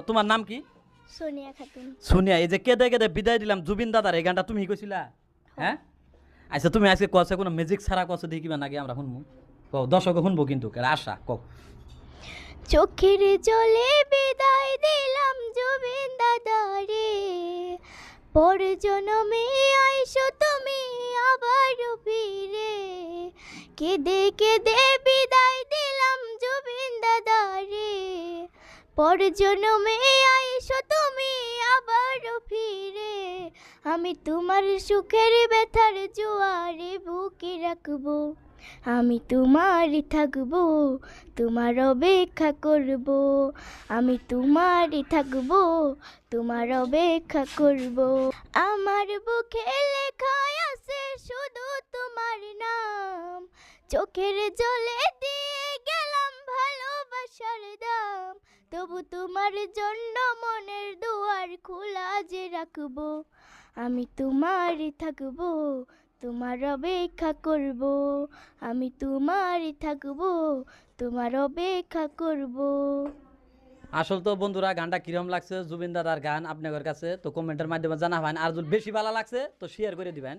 তোমার নাম কি? সোনিয়া খাতুন। সোনিয়া, এই যে কেঁদে কেঁদে বিদায় দিলাম জুবিন দাদার, এই গানটা তুমি কইছিলা? হ্যাঁ, আচ্ছা তুমি আজকে কছে কোনো ম্যাজিক ছাড়া কছে দেখি কিবা নাকি আমরা শুনবো? কও, দর্শক শুনবো কিন্তু, আশা কও। চোখের জলে বিদায় দিলাম জুবিন দাদারে, পর জনমে আইসো তুমি আবার ফিরে। কেঁদে কেঁদে বিদায় দিলাম জুবিন দাদারে, পর জনমে আইসো তুমি আবার ফিরে। আমি তোমার সুখের ব্যথার জোয়ারে বুকে রাখবো, আমি তোমারই থাকবো, তোমার অপেক্ষা করব। আমি তোমারই থাকবো, তোমার অপেক্ষা করব। আমার বুকে লেখা আছে শুধু তোমার নাম, চোখের জলে দিয়ে গেলাম ভালোবাসার দাম। তবু তোমার জন্য মনের দুয়ার খোলা যে রাখবো, আমি তোমারই থাকবো, তোমার অপেক্ষা করব। আমি তোমারই থাকবো, তোমার অপেক্ষা করব। আসল তো বন্ধুরা গানটা কিরম লাগছে জুবিন দাদার গান আপনাদের কাছে তো কমেন্টের মাধ্যমে জানাবেন, আর যদি বেশি ভালো লাগছে তো শেয়ার করে দিবেন।